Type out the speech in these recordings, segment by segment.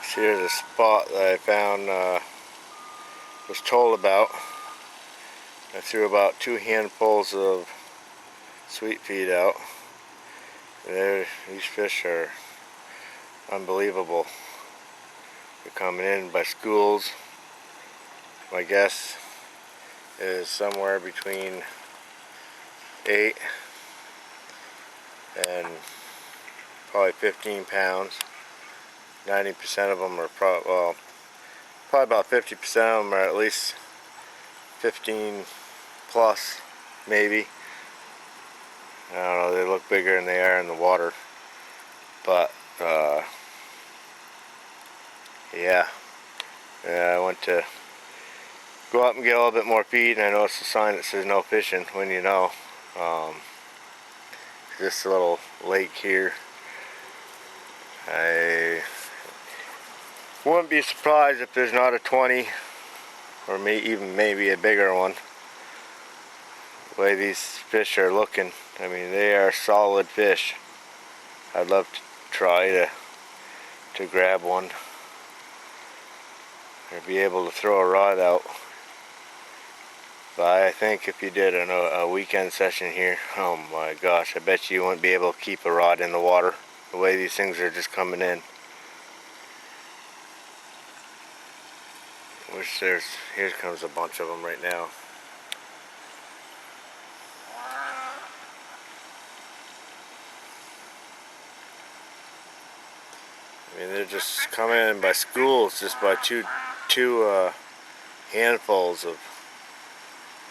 Here's a spot that I found, was told about. I threw about 2 handfuls of sweet feed out. These fish are unbelievable. They're coming in by schools. My guess is somewhere between 8 and probably 15 pounds. 90% of them are probably about 50% of them are at least 15 plus, maybe. I don't know, they look bigger than they are in the water. But, yeah, I went to go up and get a little bit more feed, and I noticed a sign that says no fishing, when you know. This little lake here, I wouldn't be surprised if there's not a 20, or even maybe a bigger one. The way these fish are looking, I mean, they are solid fish. I'd love to try to grab one, or be able to throw a rod out. But I think if you did a weekend session here, oh my gosh, I bet you wouldn't be able to keep a rod in the water, the way these things are just coming in. Here comes a bunch of them right now. I mean, they're just coming in by schools, just by two handfuls of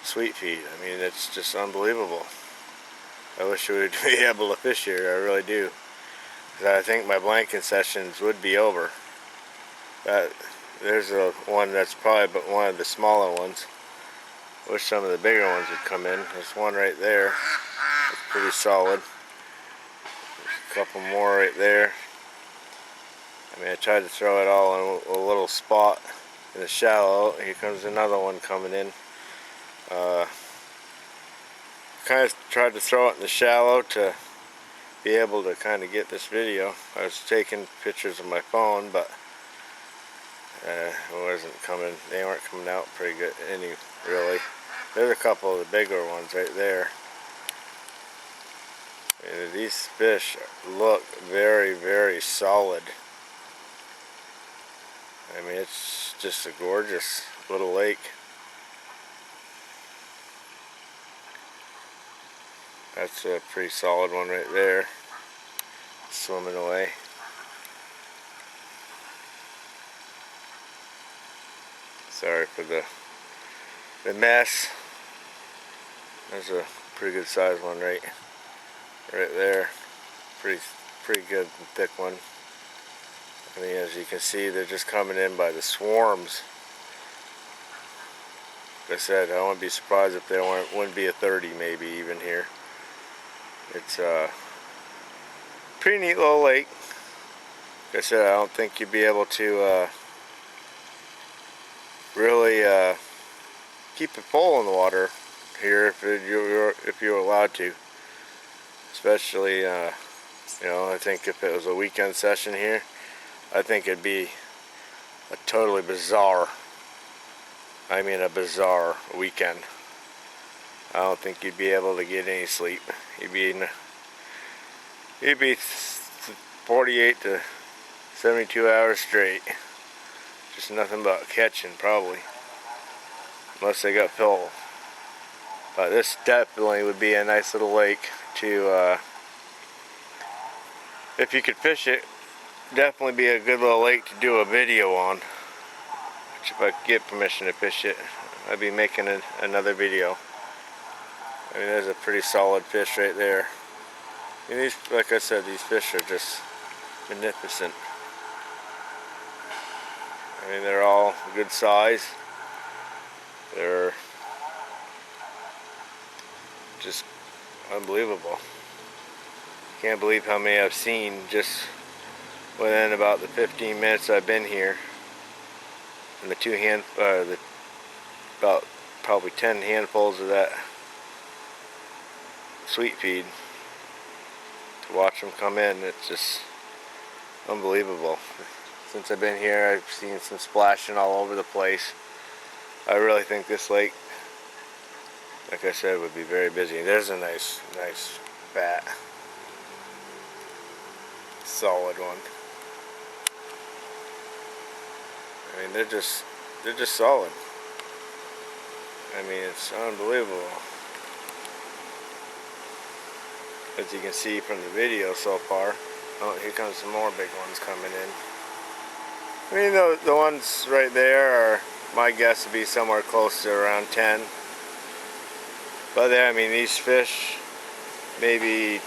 sweet feed. I mean, it's just unbelievable. I wish we would be able to fish here, I really do. I think my blanking sessions would be over. There's one that's probably but one of the smaller ones. I wish some of the bigger ones would come in. There's one right there. It's pretty solid. There's a couple more right there. I mean, I tried to throw it all in a little spot in the shallow. Here comes another one coming in. Kind of tried to throw it in the shallow to be able to kind of get this video. I was taking pictures of my phone, but it wasn't coming. They weren't coming out pretty good, really. There's a couple of the bigger ones right there. And these fish look very, very solid. I mean, it's just a gorgeous little lake. That's a pretty solid one right there, swimming away. Sorry for the mess. There's a pretty good sized one right there. Pretty good and thick one. I mean, as you can see, they're just coming in by the swarms. Like I said, I wouldn't be surprised if there wouldn't be a 30 maybe even here. It's a pretty neat little lake. Like I said, I don't think you'd be able to really keep it full in the water here if you're allowed to. Especially, you know, I think if it was a weekend session here, I think it'd be a totally bizarre, I mean a bizarre weekend. I don't think you'd be able to get any sleep. You'd be 48 to 72 hours straight. Just nothing but catching, probably. Unless they got full. But this definitely would be a nice little lake to, if you could fish it, definitely be a good little lake to do a video on. Which, if I could get permission to fish it, I'd be making another video. I mean, there's a pretty solid fish right there. And these, like I said, these fish are just magnificent. I mean, they're all good size. They're just unbelievable. Can't believe how many I've seen just within about the 15 minutes I've been here. And about probably 10 handfuls of that sweet feed. To watch them come in, it's just unbelievable. Since I've been here, I've seen some splashing all over the place. I really think this lake, like I said, would be very busy. There's a nice fat, solid one. I mean, they're just solid. I mean, it's unbelievable. As you can see from the video so far. Oh, here comes some more big ones coming in. I mean, the ones right there are, my guess would be somewhere close to around 10. But there, I mean, these fish, maybe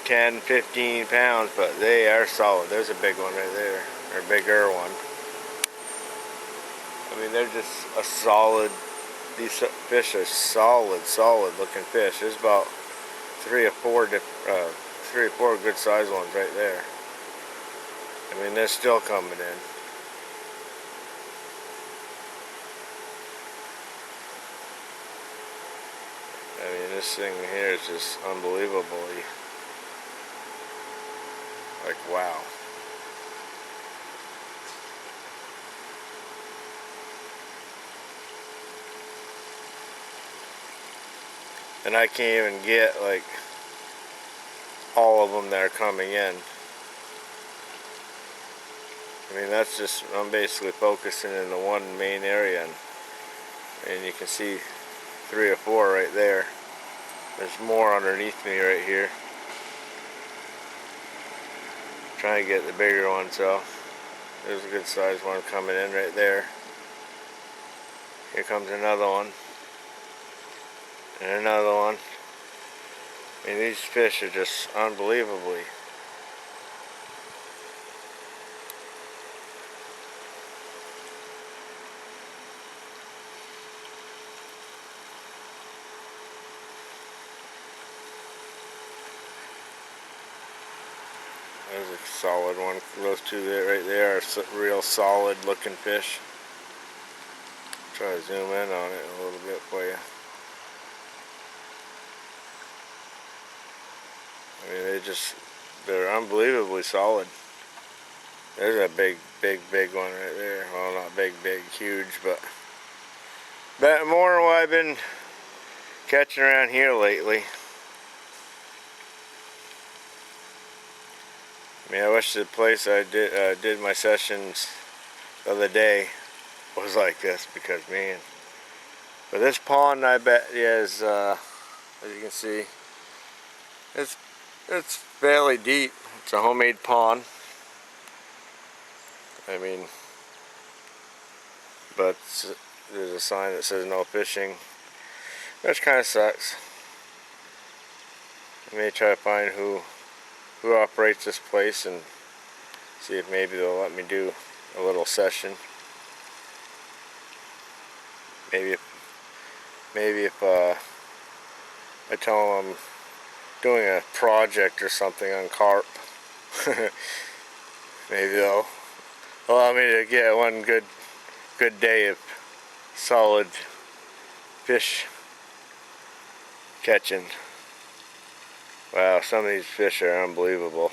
10, 15 pounds, but they are solid. There's a big one right there, or a bigger one. I mean, they're just a solid, these fish are solid looking fish. There's about three or four good sized ones right there. I mean, they're still coming in. I mean, this thing here is just unbelievably, like, wow. And I can't even get, like, all of them that are coming in. I mean, that's just, I'm basically focusing in the one main area, and you can see 3 or 4 right there. There's more underneath me right here. Trying to get the bigger one, so there's a good sized one coming in right there. Here comes another one. And another one. I mean, these fish are just unbelievably. There's a solid one. Those two right there are real solid looking fish. Try to zoom in on it a little bit for you. I mean, they're unbelievably solid. There's a big one right there. Well, not big, huge, but more than what I've been catching around here lately. I mean, I wish the place I did my sessions the other day was like this, because, man. But this pond, I bet, is, as you can see, it's fairly deep. It's a homemade pond. I mean, but there's a sign that says no fishing, which kind of sucks. I may try to find who operates this place and see if maybe they'll let me do a little session. Maybe if I tell them I'm doing a project or something on carp, maybe they'll allow me to get one good day of solid fish catching. Wow, some of these fish are unbelievable.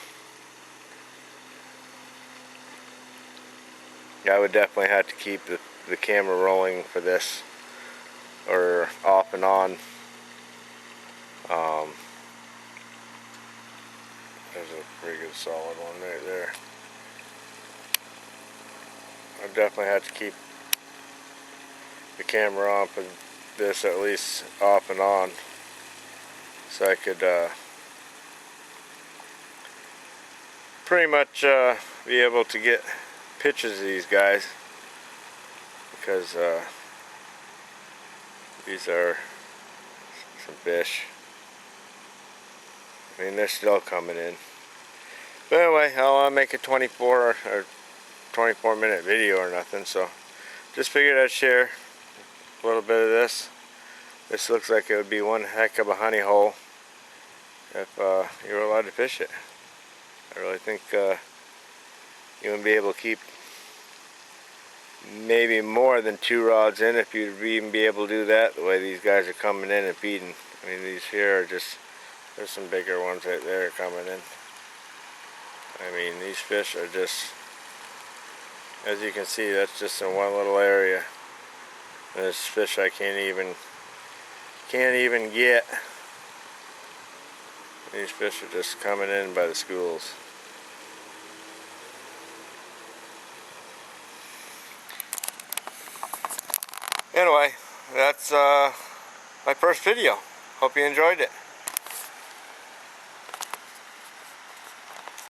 I would definitely have to keep the camera rolling for this, or off and on. There's a pretty good solid one right there. I definitely have to keep the camera on for this, at least off and on, so I could pretty much be able to get pictures of these guys, because these are some fish. I mean, they're still coming in. But anyway, I don't want to make a 24 minute video or nothing, so just figured I'd share a little bit of this. This looks like it would be one heck of a honey hole if you were allowed to fish it. I really think you would be able to keep maybe more than 2 rods in, if you'd even be able to do that, the way these guys are coming in and feeding. I mean, these here are just, there's some bigger ones right there coming in. I mean, these fish are just As you can see, that's just in one little area. And there's fish I can't even get. These fish are just coming in by the schools. Anyway, that's my first video. Hope you enjoyed it.